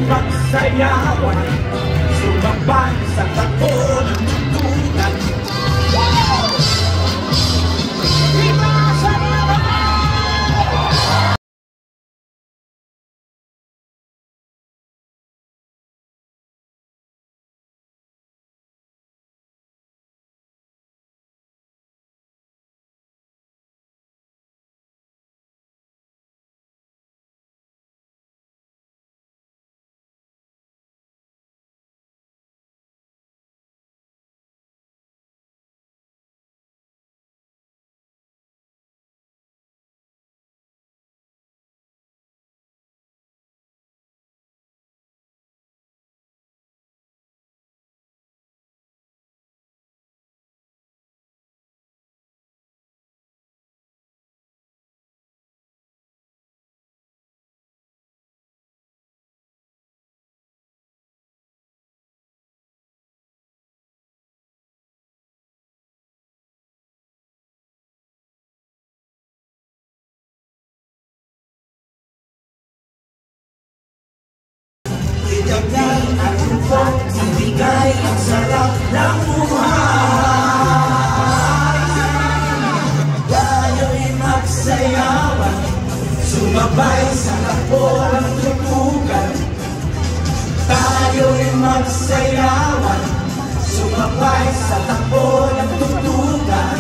magsayawan, sumabay sa takbo ng tuntunan. Viva Saraba! Itakal at tupok, ibigay ang sarap ng buhay. Tayo'y magsayawan, sumabay sa takbo ng tutukan. Tayo'y magsayawan, sumabay sa takbo ng tutukan.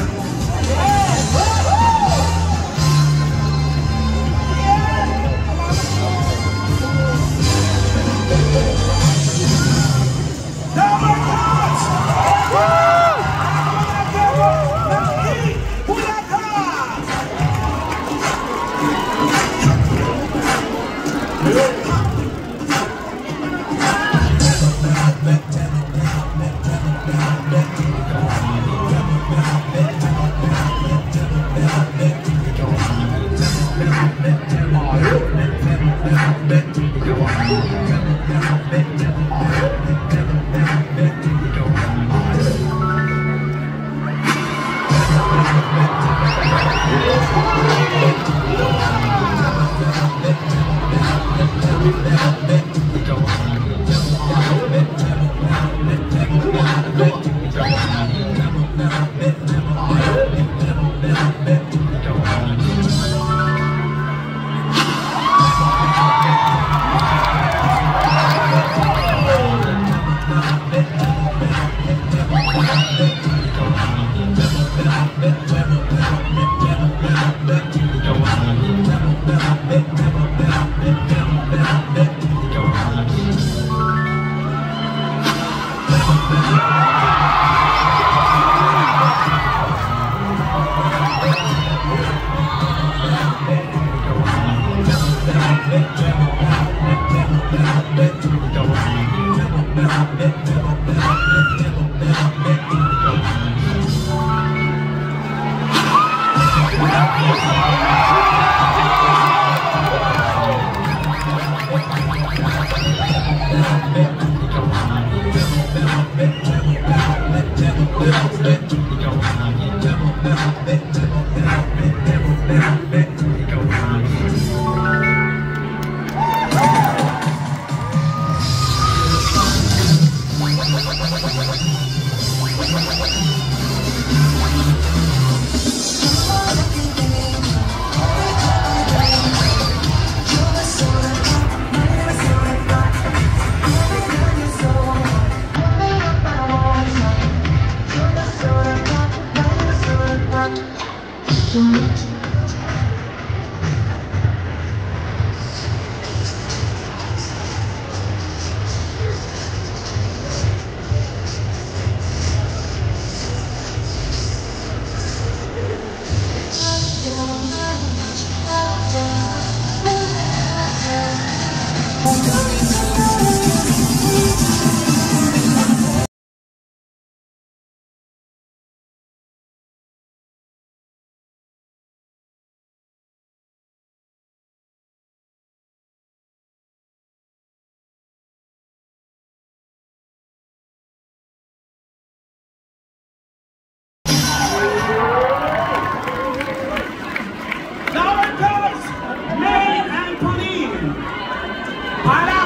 Para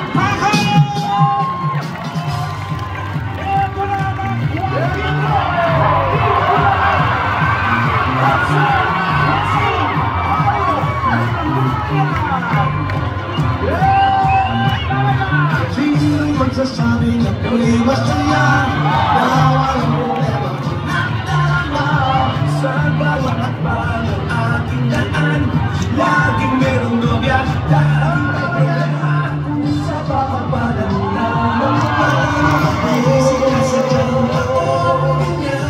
Tuloy masaya na walang problema nadarama sa bawat hakbang ng ating daan. Laging merong nobya, laging may problema sa papapalan na naisip ka sa dyan ako niya.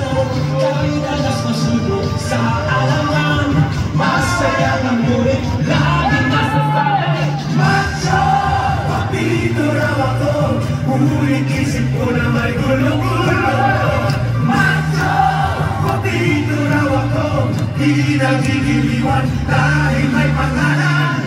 Kahit alas masibo sa alangan, masaya ng mulit, laging nasasabi. Macho, papito raw ako, umulit isip ko na may gulo-gulo. Macho, papito raw ako, di nagigiliwan dahil may pangalan.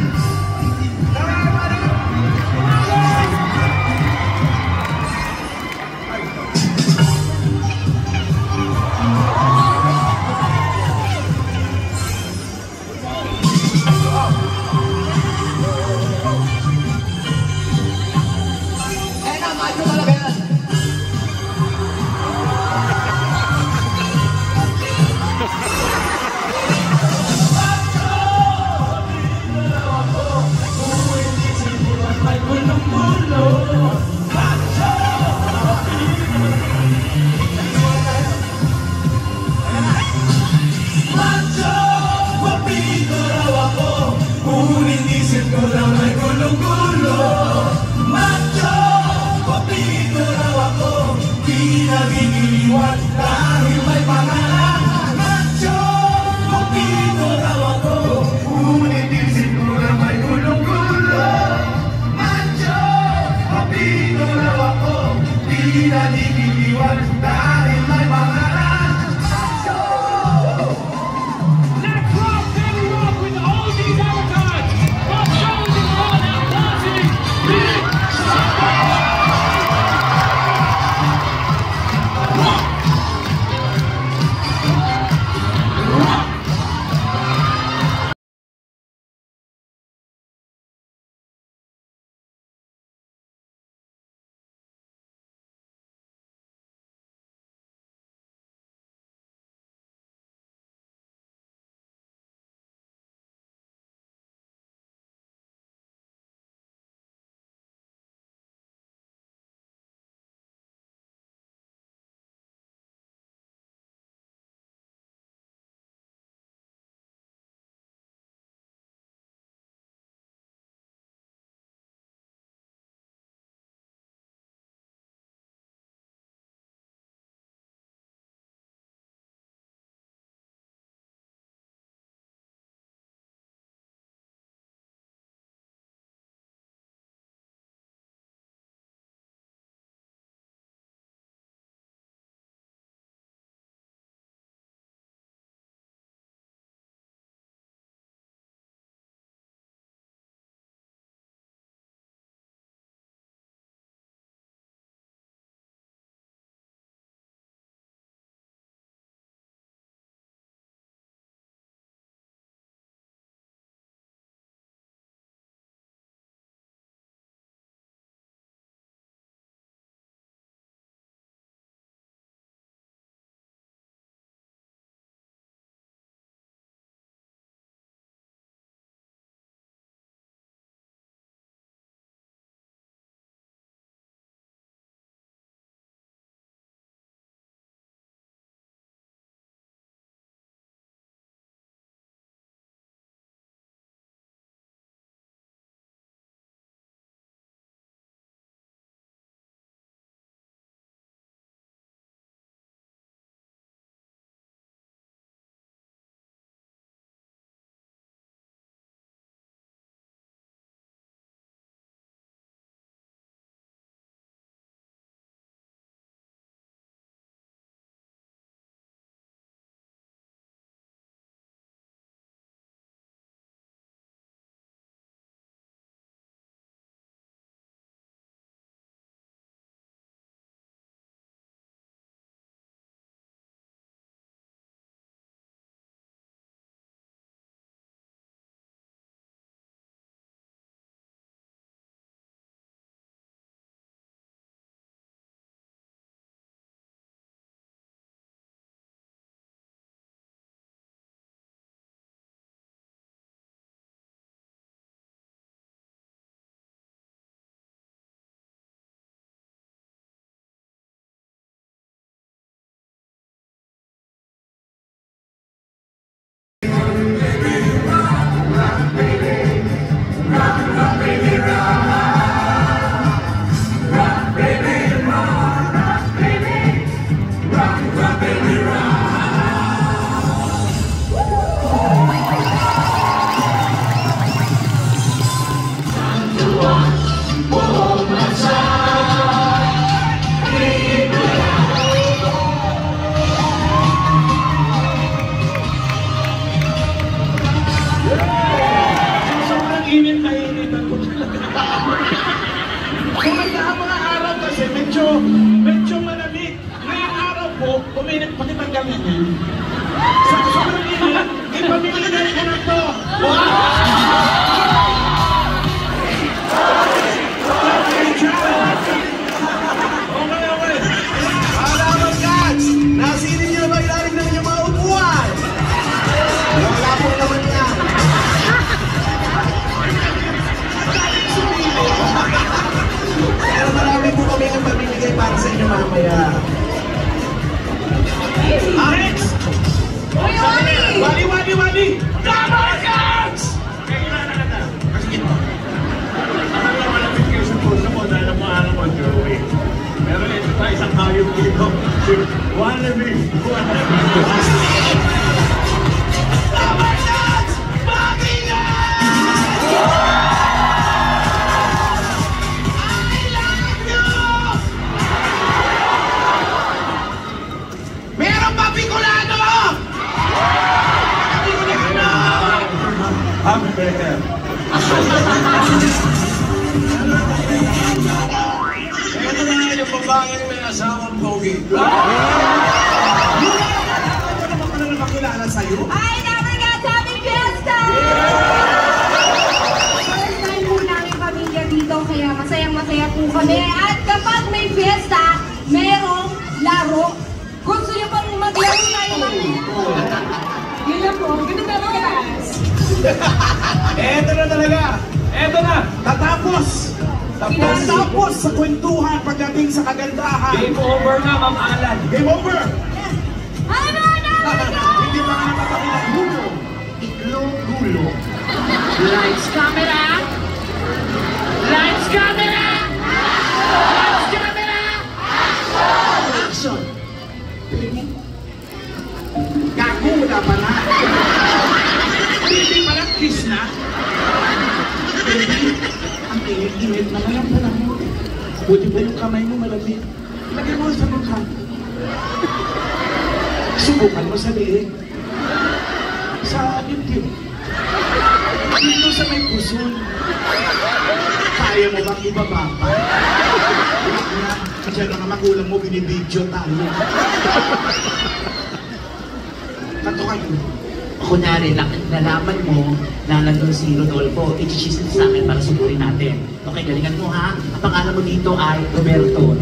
medyo malamig. Ngayong araw po, uminit pakitanggal na niya. Sa sobrang init, ipamimigay ko na to. Alaman guys, nasinin niyo ba ilalim na niyo mga upuan? Wala po naman yan. Pero marami po kami ng pamimigay para sa inyo mamaya. Next! Wali! Dabarkats! Kailan na. Kasi ito. Ang malamit kayo sa puso mo dahil ang mga mo drawing. Pero ito tayo isang hayop dito. Wannabe! Dabarkats! Bakina! I love you! Meron pa Bicolano! I'm better. Ito na nga yung babaeng may asawang pogi. Ano naman ka na makilala sa'yo? Ay, Dabarkats! Happy Fiesta! First time po namin pamilya dito, kaya masayang-masaya po kami. At kapag may fiesta, merong laro. Gusto niyo pang maglaro tayo mami? Yun lang po, ganun Dabarkats. Eto na talaga. Eto na! Tatapos sa kwentuhan pagdating sa kagandahan. Game over na, Ma'am Alan. Game over. Ano, Dabarkats? Hindi pa nga napakabilang gulo. Iglo-gulo. Lights, camera! Lights, camera! Lights, camera! Action! Gago, wala pa na. Hindi pala kiss na. Baby, ang init-init na ngayon pa lang mo. Buti ba yung kamay mo malamig? Lagay mo sa mukha. Subukan mo sa liig. Sa dibdib. Dito sa may puson. Kaya mo bang ibaba pa? Wala na. Kasi mga magulang mo binibidyo tayo. Kanto kayo. Kunyari, nalaman mo na nandun si Rodolfo, i-chismis sa akin para sugurin natin. Okay, galingan mo ha. Ang pangalan mo dito ay Roberto.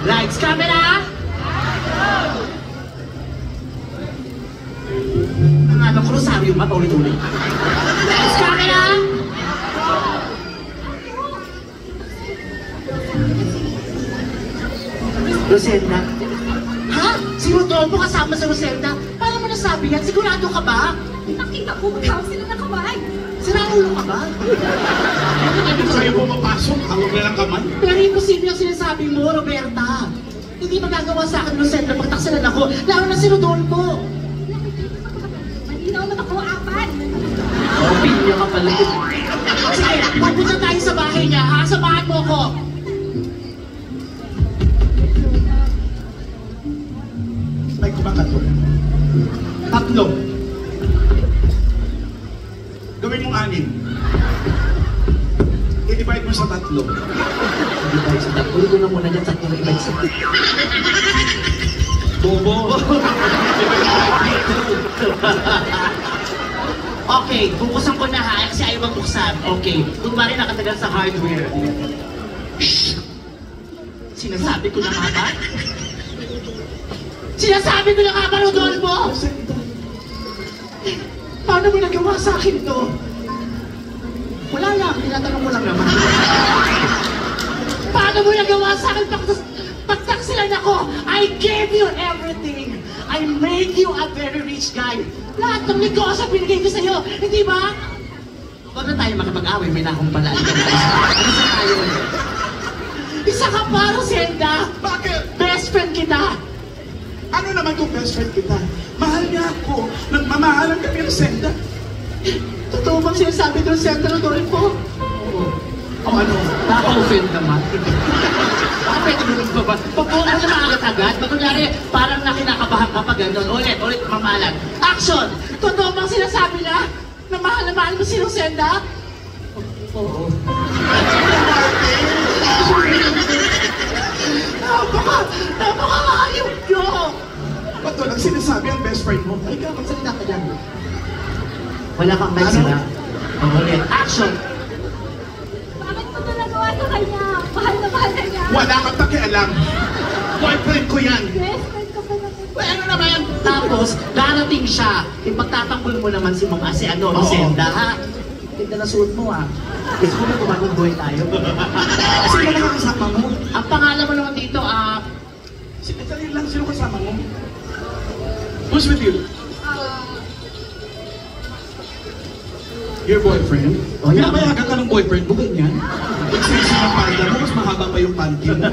Lights, camera! Ang ano, Rosario ba? Paulit-ulit. Lights, camera! Rosenda? Ha? Si Rodolfo kasama sa Rosenda? Paano mo nasabi yan? Sigurado ka ba? Nakita ko magkawag sila ng kamay. Siraulo ka ba? Sa'yo pumapasok, hawag na lang kamay. Pero imposible ang sinasabi mo, Roberta. Hindi magagawa sa akin Rosenda pagtaksalan ako, lalo na si Rodolfo. Malinaw na ako, apat. Opinyo ka pala. Sige, pupunta tayo sa bahay niya, ha? Samahan mo ako. May kumakato. Tatlo. Gawin mong 6. I-divide mo sa 3. Hindi tayo sa tatlo. Ulo ko na muna dyan sa tatlo ibig sa Bobo. Okay, bukusan ko na ha, kasi ayaw magbuksan. Okay, kung bari nakatagal sa hardware. Shhh! Sinasabi ko na nga ba? Sinasabi ko na nga ba, Rodolfo? Paano mo nagawa sa akin to? Wala lang, tinatanong mo lang naman. Paano mo nagawa sa akin pagtaksilan ako? I gave you everything. I made you a very rich guy. Lahat ng negosyo binigay ko sa'yo, hindi ba? Huwag na tayo makapag-away, may nakong pala. Ano sa tayo? Isa ka pa, Rosenda. Bakit? Best friend kita. Ano naman kung best friend kita? Mahal niya ako. Nagmamahalan kami ang senda. Totoo bang sinasabi doon, Senda Rodolfo? Oo. O ano? Naka-offend naman. Baka pwede mo nang baba. Pagbuka na agad-agad. Pagkunyari, parang nakinakabahan ka pa gano'n. Ulit, mamalan. Action! Totoo bang sinasabi na? Na mahal mo si Rosenda? Oo. sinasabi ang best friend mo? Ikaw, magsalita ka dyan. Wala kang mic sila. Ulit. Action! Bakit mo ito nagawa sa kanya? Mahal na mahal ka niya. Wala kang pakialam. Boyfriend ko yan. Best friend ka pa naman. Well, ano naman? Tapos, darating siya. Ipagtatanggol mo naman si Mama, si ano, Oo. Rosenda, ha? Tignan na suot mo, ha? Gusto ko na gumagong boy tayo. Sino lang ang kasama mo? Ang pangalan mo naman dito, Sino lang sino kasama mo? Who's with you? Your boyfriend? Oh, yeah. Pinapayagan ka ng boyfriend mo, ganyan? Expensive ang panda mo, mas mahaba pa yung panty mo.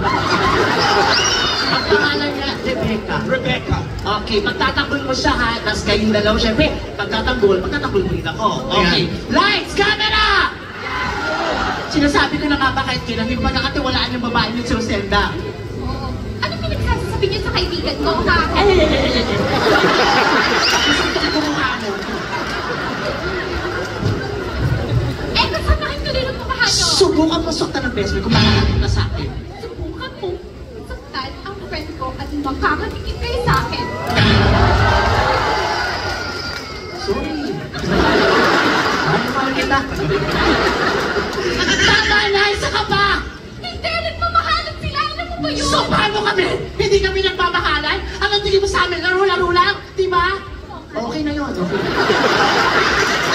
ang pangalan niya, Rebecca. Rebecca. Okay, pagtatanggol mo siya, ha? Tapos kayong dalawa, syempre, pagtatanggol mo rin ako. Okay. Ayan. Lights, camera! Sinasabi ko na nga ba kahit kailan, hindi ko pa nakatiwalaan yung babae niyo si Rosenda. Oo. Ano pinagsasabi niyo sa kaibigan ko, ha? Gusto ko mukha mo. Eh, kasamahin ko rin ang mukha niyo. Subukan mo saktan ng best friend kung makakakit na sa akin. Subukan mo saktan ang friend ko at makakatikip kayo sa akin. Sorry. Ano pa kita? Tama na, isa ka pa! Hindi, nagmamahalan sila. Alam mo ba yun? So, paano kami? Hindi kami nagmamahalan? Anong tingin mo sa amin? Laro-laro lang? Diba? Okay na yun. Okay.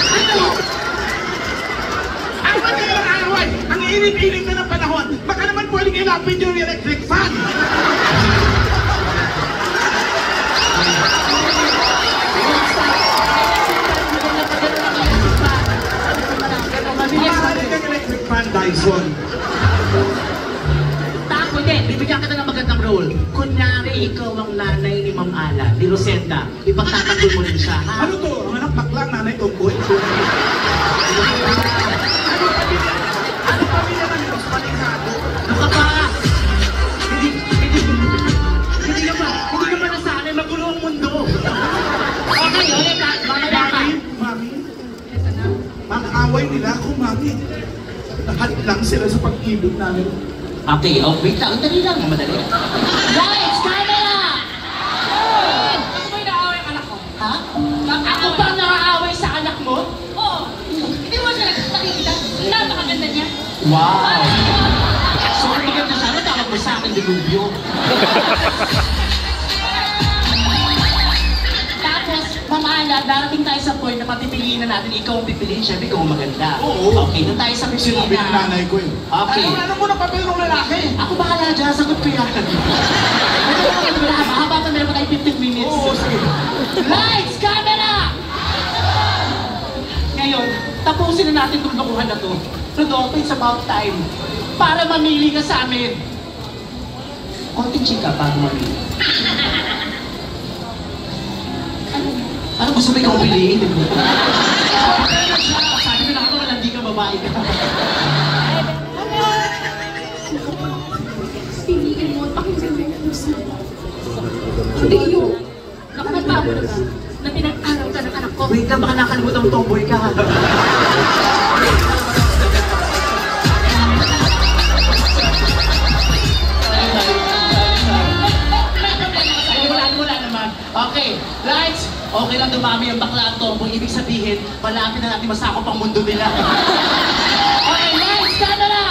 Ano? Ang madalang arawan! Ang init-init na ng panahon! Baka naman pwedeng ilapin yung electric fan! Mahal kang electric fan, Dyson. Tapos din, bibigyan kita ng magandang role. Kunyari, ikaw ang nanay ni Ma'am Ala, ni Rosenda. Ipagtatanggol mo rin siya, ha? Ano to? Ang anak baklang nanay tomboy? Ano pamilya na nito sa paligado? Ano ka pa? Hindi ka pa nasanay, magulo ang mundo. Okay, ulit ha. Mamaya ka. Mami? Ang away nila ako, Mami. Lahat lang sila sa pag-ibig namin. Okay, oh, wait lang. Dali lang, madali. Lights, camera! Ako ba'y naaway ang anak ko? Ha? Ako ba nakaaway sa anak mo? Oo. Hindi mo siya nakikita. Napakaganda niya. Wow! So, kung maganda siya, ano tawag mo sa akin, dilubyo? Tapos, mamala, darating tayo sa point na papipiliin na natin, ikaw ang pipiliin, syempre ikaw ang maganda. Oo. Okay, doon tayo sa pipiliin Sinabi ng na. nanay ko eh. Okay. Ano mo na papel ng lalaki? Ako bahala dyan, sagot ko yan. Mahaba pa meron tayo 15 minutes. Oo, sige. Lights, camera! Ngayon, tapusin na natin itong lokohan na to. Rodolfo, it's about time. Para mamili ka sa amin. Konting chika para mamili. Ano gusto mo ikaw piliin? Sabi ko na ako, hindi ka babae ka. Piliin mo at pakinggan mo yung puso. Hindi yun. Nakakatawa na ba? Na pinag-aral ka ng anak ko. Wait lang, baka nakalimutan mo tomboy ka. Ay, wala naman. Okay, lights. Okay lang dumami ang bakla at tomboy. Ibig sabihin, malapit na natin masakop ang mundo nila. Okay, lights, camera!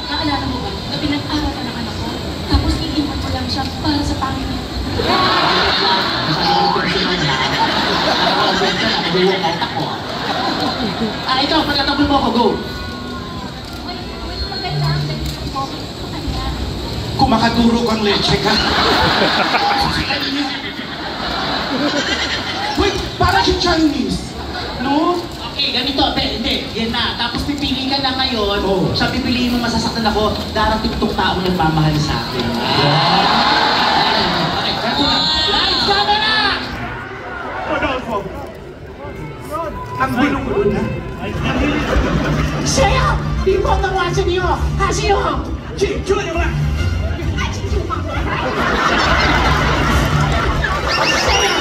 Naalala mo ba na pinag-aral ka ng anak ko? Tapos iiwan mo lang siya para sa pamilya. Ikaw, pagkatabol mo ako, go! Maganda ang ganito mo sa kanya. Kumakaduro kang leche ka. Wait, para si Chinese. No? Okay, ganito, hindi, yan na. Tapos pipili ka na ngayon, Oh. siya pipiliin mo masasaktan ako, darating itong taong nagmamahal sa akin. Okay, ganito na. Lights, camera! Rodolfo. Ang gulo-gulo na. Saya! Di mo ang nawasan niyo! Hasiyo! Chicho, yung lang. Saya!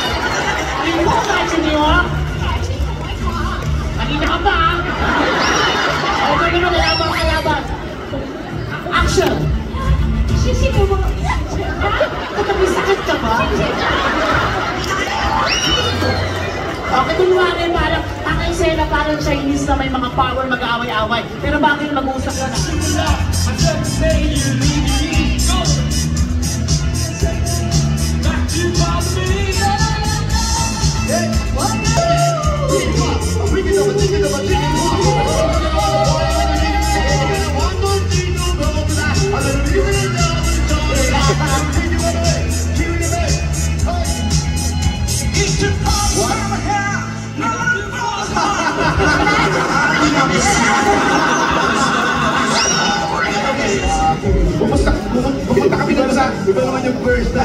Di mo ang nawasan niyo! Kanina ka pa! Okay naman, laban! Action! Sisigaw mo! May sakit ka ba? bawal mag-aaway-away. Pero bakit mag-uusap ka na? Pupunta kami dito sa iba naman yung first na.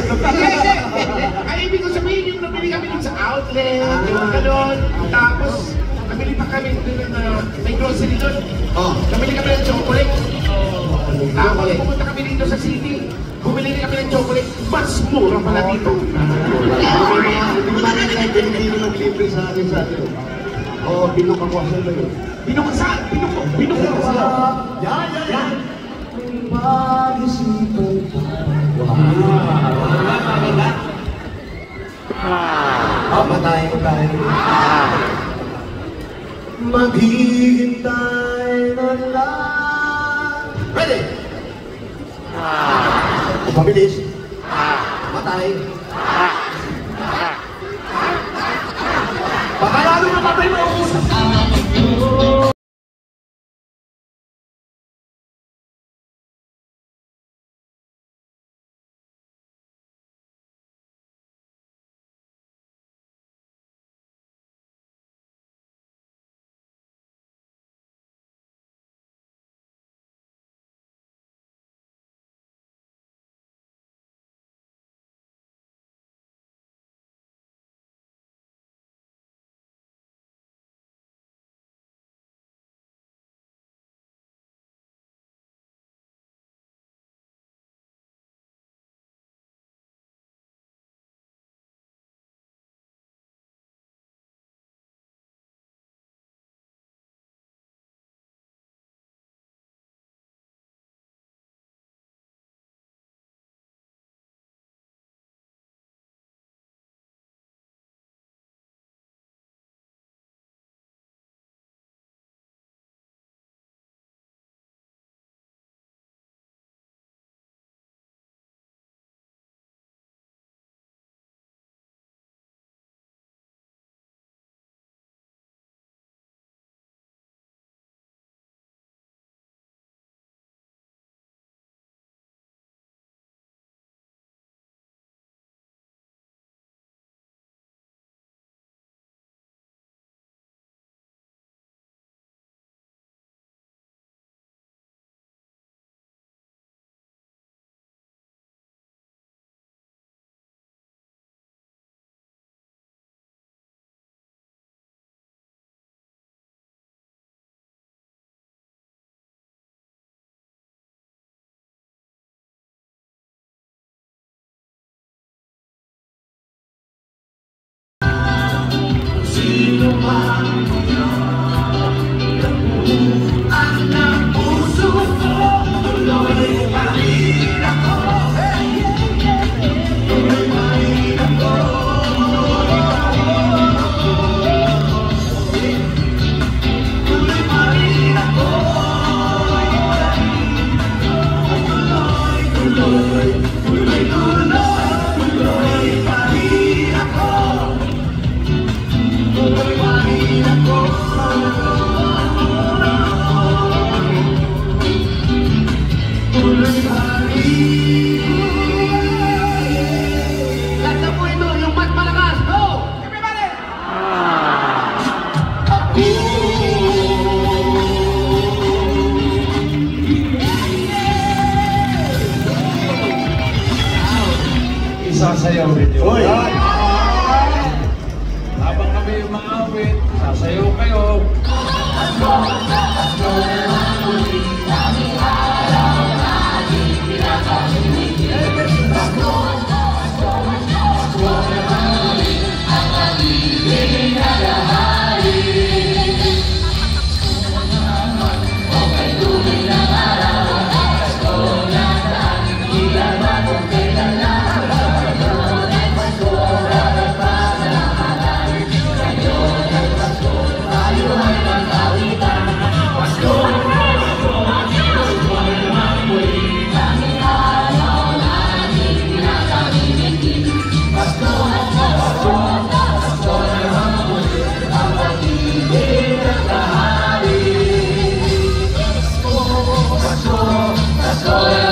Ay, ibig ko sabihin yung nabili kami dun sa outlet, yung gano'n. Tapos, nabili pa kami dun na may grocery dun. Nabili kami ng chocolate. Tapos, pupunta kami dito sa city. Bumili rin kami ng chocolate. Mas mura pala dito. Hindi ko namin lang pinipili ng libre sa akin sa atin. Oo, pinukakwasan ba yun? Pinukasan! Pinukasan! Yan! Matayin tayo. Maghihintay na lang. Ready? Mabilis. Matay. Pakalalo na patay mo ang usap. Sasayaw rin yun. Hoy! Habang kami umaawit, sasayaw kayo. Ayuhan ang kawitan. All